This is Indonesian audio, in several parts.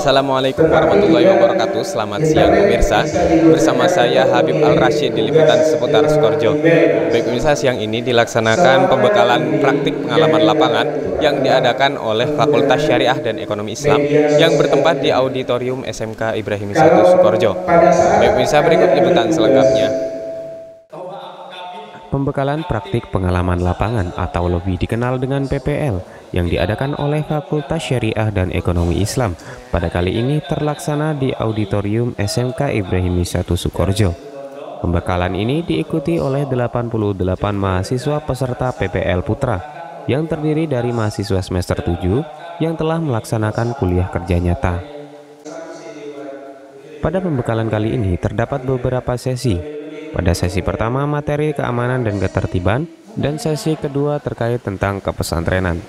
Assalamualaikum warahmatullahi wabarakatuh. Selamat siang pemirsa. Bersama saya Habib Al-Rashid di liputan seputar Sukoharjo. Baik pemirsa, siang ini dilaksanakan pembekalan praktik pengalaman lapangan yang diadakan oleh Fakultas Syariah dan Ekonomi Islam yang bertempat di Auditorium SMK Ibrahimi 1 Sukoharjo. Baik pemirsa, berikut liputan selengkapnya. Pembekalan praktik pengalaman lapangan atau lebih dikenal dengan PPL yang diadakan oleh Fakultas Syariah dan Ekonomi Islam pada kali ini terlaksana di Auditorium SMK Ibrahimi 1 Sukoharjo. Pembekalan ini diikuti oleh 88 mahasiswa peserta PPL Putra yang terdiri dari mahasiswa semester 7 yang telah melaksanakan kuliah kerja nyata. Pada pembekalan kali ini terdapat beberapa sesi. Pada sesi pertama materi keamanan dan ketertiban, dan sesi kedua terkait tentang kepesantrenan.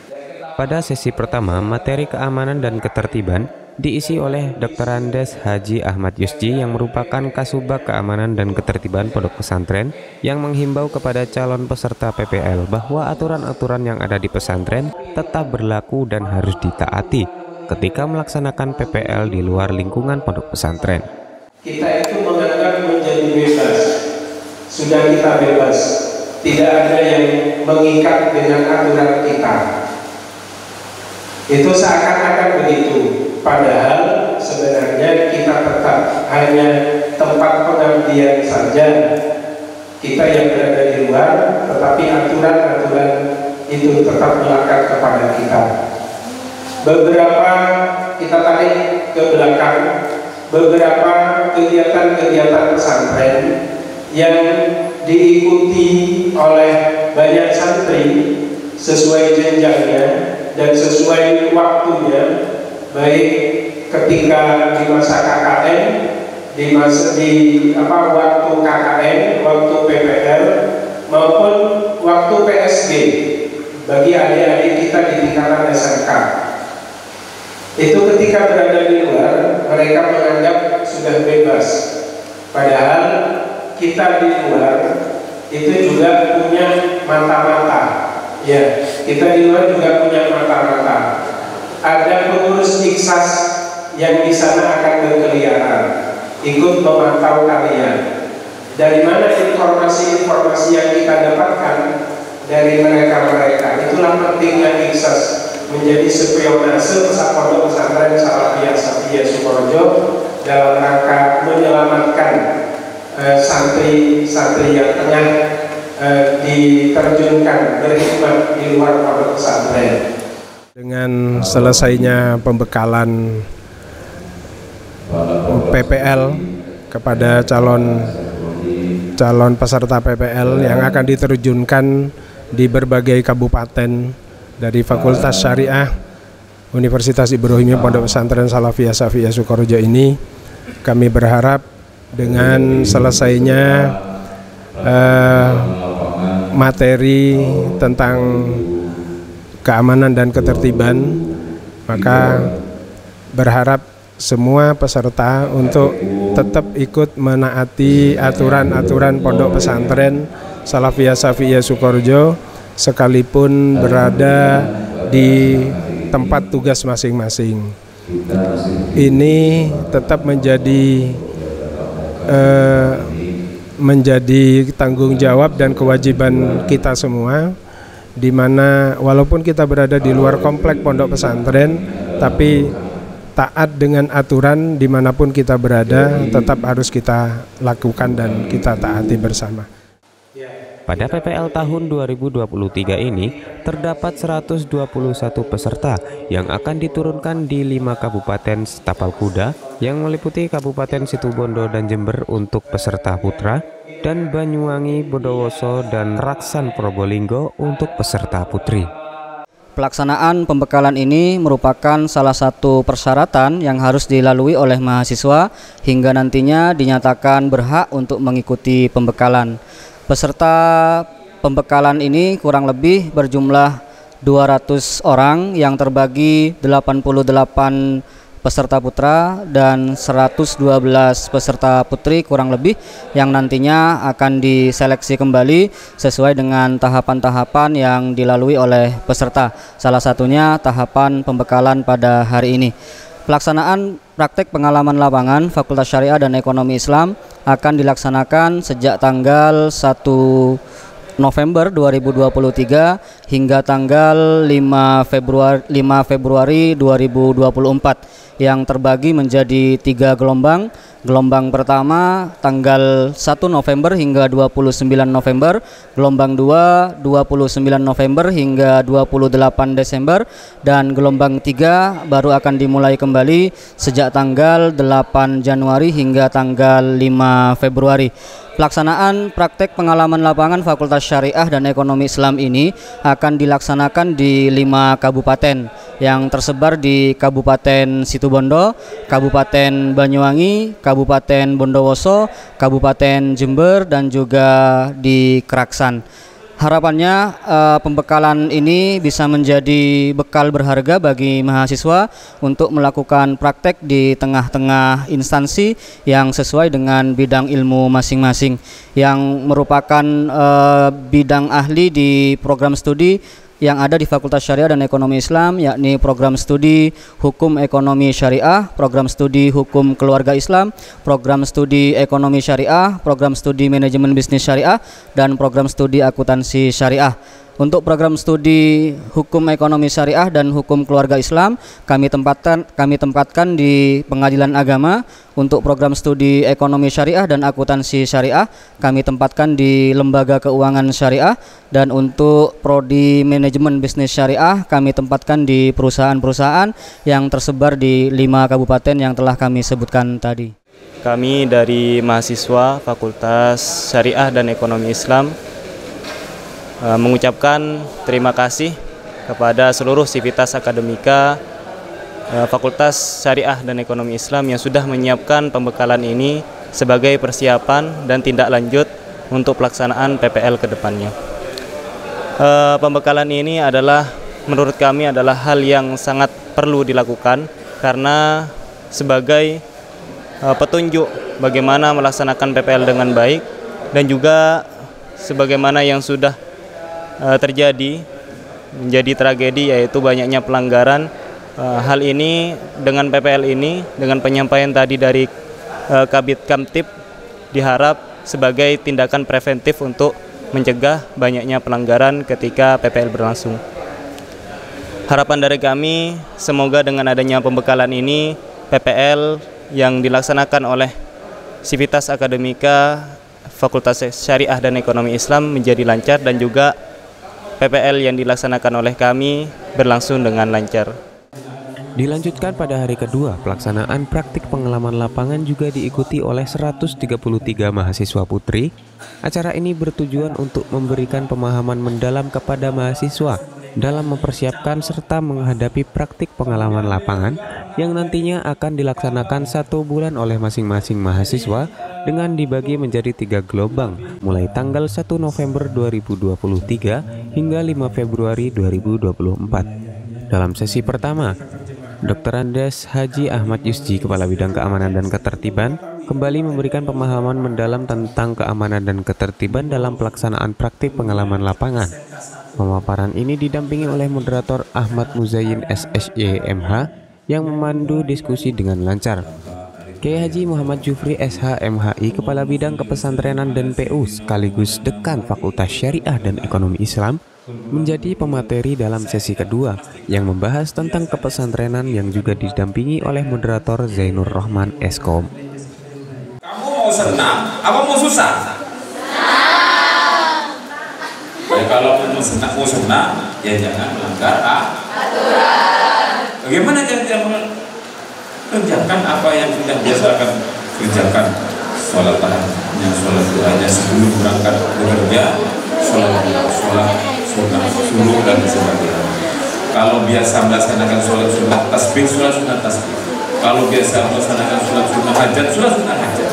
Pada sesi pertama materi keamanan dan ketertiban diisi oleh Dr. Andes Haji Ahmad Yusji yang merupakan Kasubag Keamanan dan Ketertiban Pondok Pesantren yang menghimbau kepada calon peserta PPL bahwa aturan-aturan yang ada di pesantren tetap berlaku dan harus ditaati ketika melaksanakan PPL di luar lingkungan pondok pesantren. Kita itu menganggap menjadi bebas. Sudah kita bebas, tidak ada yang mengikat dengan aturan kita. Itu seakan-akan begitu, padahal sebenarnya kita tetap hanya tempat pengabdian saja. Kita yang berada di luar, tetapi aturan-aturan itu tetap melekat kepada kita. Beberapa kita tarik ke belakang, beberapa kegiatan-kegiatan pesantren yang diikuti oleh banyak santri sesuai jenjangnya dan sesuai waktunya, baik ketika di masa KKN, waktu KKN, waktu PPL maupun waktu PSG bagi adik-adik kita di tingkatan SMK. Itu ketika berada di luar mereka menganggap sudah bebas, padahal kita di luar itu juga punya mata-mata, ya. Kita di luar juga punya mata-mata. Ada pengurus Iksas yang di sana akan berkeliaran, ikut memantau kalian. Dari mana informasi-informasi yang kita dapatkan dari mereka-mereka? Itulah pentingnya Iksas menjadi spionase pondok pesantren Salafiyah Safiyah Sukoharjo dalam rangka menyelamatkan santri-santri yang tengah diterjunkan berkhidmat di luar pondok pesantren. Dengan selesainya pembekalan PPL kepada calon peserta PPL yang akan diterjunkan di berbagai kabupaten dari Fakultas Syariah Universitas Ibrahimi Pondok Pesantren Salafiyah Safiyah Sukoharjo ini, kami berharap dengan selesainya materi tentang keamanan dan ketertiban, maka berharap semua peserta untuk tetap ikut menaati aturan-aturan pondok pesantren Salafiyah Safiyah Sukoharjo sekalipun berada di tempat tugas masing-masing. Ini tetap menjadi tanggung jawab dan kewajiban kita semua, di mana walaupun kita berada di luar komplek pondok pesantren, tapi taat dengan aturan dimanapun kita berada tetap harus kita lakukan dan kita taati bersama. Pada PPL tahun 2023 ini terdapat 121 peserta yang akan diturunkan di 5 kabupaten Tapal Kuda yang meliputi Kabupaten Situbondo dan Jember untuk peserta putra, dan Banyuwangi, Bondowoso, dan Raksan Probolinggo untuk peserta putri. Pelaksanaan pembekalan ini merupakan salah satu persyaratan yang harus dilalui oleh mahasiswa hingga nantinya dinyatakan berhak untuk mengikuti pembekalan. Peserta pembekalan ini kurang lebih berjumlah 200 orang yang terbagi 88 peserta putra dan 112 peserta putri kurang lebih, yang nantinya akan diseleksi kembali sesuai dengan tahapan-tahapan yang dilalui oleh peserta. Salah satunya tahapan pembekalan pada hari ini. Pelaksanaan praktek pengalaman lapangan Fakultas Syariah dan Ekonomi Islam akan dilaksanakan sejak tanggal 1 November 2023 hingga tanggal 5 Februari 2024 yang terbagi menjadi 3 gelombang. Gelombang pertama tanggal 1 November hingga 29 November, gelombang 2 29 November hingga 28 Desember, dan gelombang 3 baru akan dimulai kembali sejak tanggal 8 Januari hingga tanggal 5 Februari. Pelaksanaan praktek pengalaman lapangan Fakultas Syariah dan Ekonomi Islam ini akan dilaksanakan di 5 kabupaten yang tersebar di Kabupaten Situbondo, Kabupaten Banyuwangi, Kabupaten Bondowoso, Kabupaten Jember, dan juga di Keraksan. Harapannya pembekalan ini bisa menjadi bekal berharga bagi mahasiswa untuk melakukan praktek di tengah-tengah instansi yang sesuai dengan bidang ilmu masing-masing, yang merupakan bidang ahli di program studi yang ada di Fakultas Syariah dan Ekonomi Islam, yakni program studi Hukum Ekonomi Syariah, program studi Hukum Keluarga Islam, program studi Ekonomi Syariah, program studi Manajemen Bisnis Syariah, dan program studi Akuntansi Syariah. Untuk program studi Hukum Ekonomi Syariah dan Hukum Keluarga Islam kami tempatkan di Pengadilan Agama. Untuk program studi Ekonomi Syariah dan Akuntansi Syariah kami tempatkan di Lembaga Keuangan Syariah, dan untuk prodi Manajemen Bisnis Syariah kami tempatkan di perusahaan-perusahaan yang tersebar di 5 kabupaten yang telah kami sebutkan tadi. Kami dari mahasiswa Fakultas Syariah dan Ekonomi Islam mengucapkan terima kasih kepada seluruh sivitas akademika Fakultas Syariah dan Ekonomi Islam yang sudah menyiapkan pembekalan ini sebagai persiapan dan tindak lanjut untuk pelaksanaan PPL ke depannya. Pembekalan ini menurut kami adalah hal yang sangat perlu dilakukan karena sebagai petunjuk bagaimana melaksanakan PPL dengan baik, dan juga sebagaimana yang sudah terjadi menjadi tragedi, yaitu banyaknya pelanggaran. Hal ini dengan PPL ini, dengan penyampaian tadi dari Kabid Kamtib, diharap sebagai tindakan preventif untuk mencegah banyaknya pelanggaran ketika PPL berlangsung. Harapan dari kami, semoga dengan adanya pembekalan ini, PPL yang dilaksanakan oleh sivitas akademika Fakultas Syariah dan Ekonomi Islam menjadi lancar, dan juga PPL yang dilaksanakan oleh kami berlangsung dengan lancar. Dilanjutkan pada hari kedua, pelaksanaan praktik pengalaman lapangan juga diikuti oleh 133 mahasiswa putri. Acara ini bertujuan untuk memberikan pemahaman mendalam kepada mahasiswa dalam mempersiapkan serta menghadapi praktik pengalaman lapangan yang nantinya akan dilaksanakan 1 bulan oleh masing-masing mahasiswa dengan dibagi menjadi 3 gelombang mulai tanggal 1 November 2023 hingga 5 Februari 2024. Dalam sesi pertama, Dr. Andes Haji Ahmad Yusji, Kepala Bidang Keamanan dan Ketertiban, kembali memberikan pemahaman mendalam tentang keamanan dan ketertiban dalam pelaksanaan praktik pengalaman lapangan. Pemaparan ini didampingi oleh moderator Ahmad Muzayyin SSY MH yang memandu diskusi dengan lancar. Kiai Haji Muhammad Jufri SH MHI, Kepala Bidang Kepesantrenan dan PU sekaligus Dekan Fakultas Syariah dan Ekonomi Islam, menjadi pemateri dalam sesi kedua yang membahas tentang kepesantrenan yang juga didampingi oleh moderator Zainur Rahman Eskom. Kamu mau senang apa mau susah? Ya, kalau mau senang ya jangan melanggar aturan. Bagaimana jangan kerjakan apa yang sudah biasakan kerjakan, sholat tahajudnya, sholat duhanya sebelum berangkat bekerja, sholat sunnah subuh dan sebagainya. Kalau biasa melaksanakan sholat sunnah tasbih, sholat sunnah tasbih. Kalau biasa melaksanakan sholat sunnah hajat, sholat sunnah hajat.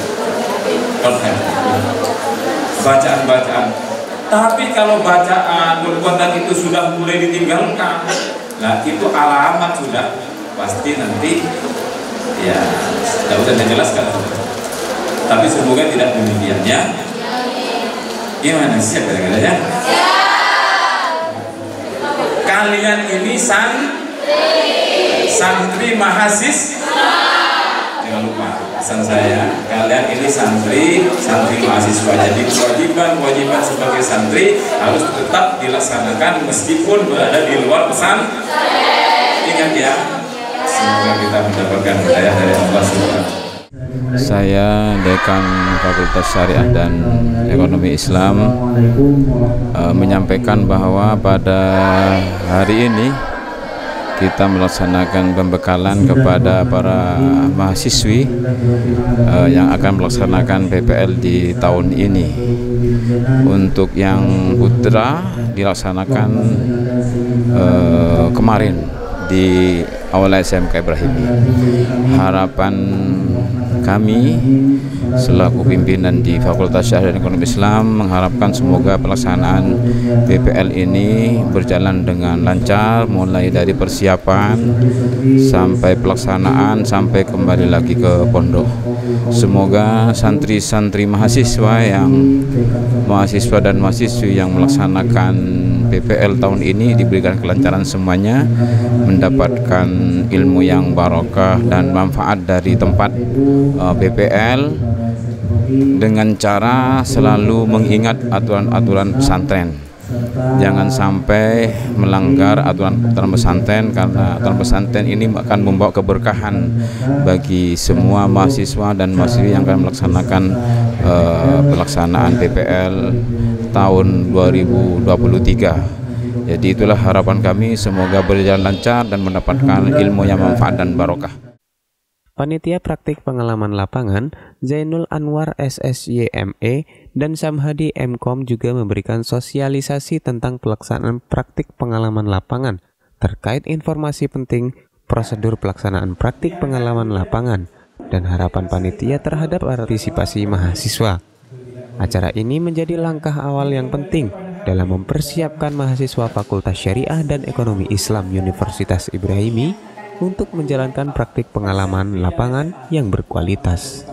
Bacaan-bacaan. Tapi kalau bacaan perbuatan itu sudah mulai ditinggalkan, nah itu alamat sudah pasti nanti ya tidak usah saya jelaskan. Tapi semoga tidak demikian ya. Gimana siap kira-kira ya? Kalian ini santri mahasiswa. Jangan lupa pesan saya, kalian ini santri mahasiswa. Jadi kewajiban sebagai santri harus tetap dilaksanakan meskipun berada di luar pesantren. Ingat ya, semoga kita mendapatkan hidayah dari Allah Subhanahu. Saya Dekan Fakultas Syariah dan Ekonomi Islam menyampaikan bahwa pada hari ini kita melaksanakan pembekalan kepada para mahasiswi yang akan melaksanakan PPL di tahun ini. Untuk yang putra dilaksanakan kemarin di Aula SMK Ibrahimi. Harapan kami selaku pimpinan di Fakultas Syariah dan Ekonomi Islam mengharapkan semoga pelaksanaan PPL ini berjalan dengan lancar, mulai dari persiapan sampai pelaksanaan sampai kembali lagi ke pondok. Semoga santri-santri mahasiswa dan mahasiswi yang melaksanakan PPL tahun ini diberikan kelancaran semuanya, mendapatkan ilmu yang barokah dan manfaat dari tempat PPL dengan cara selalu mengingat aturan-aturan pesantren. Jangan sampai melanggar aturan pesantren, karena aturan pesantren ini akan membawa keberkahan bagi semua mahasiswa dan mahasiswi yang akan melaksanakan pelaksanaan PPL tahun 2023. Jadi itulah harapan kami, semoga berjalan lancar dan mendapatkan ilmu yang manfaat dan barokah. Panitia Praktik Pengalaman Lapangan, Zainul Anwar SSYME, dan Samhadi Mkom juga memberikan sosialisasi tentang pelaksanaan praktik pengalaman lapangan terkait informasi penting prosedur pelaksanaan praktik pengalaman lapangan dan harapan panitia terhadap partisipasi mahasiswa. Acara ini menjadi langkah awal yang penting dalam mempersiapkan mahasiswa Fakultas Syariah dan Ekonomi Islam Universitas Ibrahimi untuk menjalankan praktik pengalaman lapangan yang berkualitas.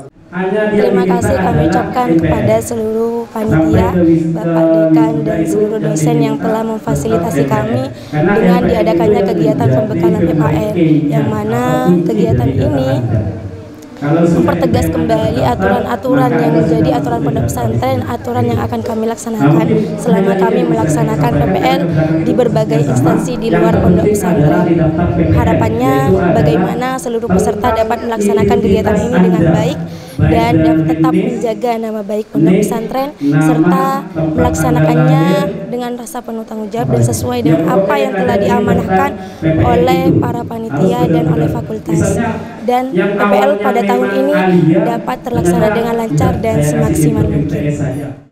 Terima kasih kami ucapkan kepada seluruh panitia, Bapak Dekan dan seluruh dosen yang telah memfasilitasi kami dengan diadakannya kegiatan pembekalan PPL, yang mana kegiatan ini mempertegas kembali aturan-aturan yang menjadi aturan pondok pesantren, aturan yang akan kami laksanakan selama kami melaksanakan PPL di berbagai instansi di luar pondok pesantren. Harapannya bagaimana seluruh peserta dapat melaksanakan kegiatan ini dengan baik dan tetap menjaga nama baik pondok pesantren serta melaksanakannya dengan rasa penuh tanggung jawab dan sesuai dengan apa yang telah diamanahkan oleh para panitia dan oleh fakultas. Dan PPL pada tahun ini dapat terlaksana dengan lancar dan semaksimal mungkin.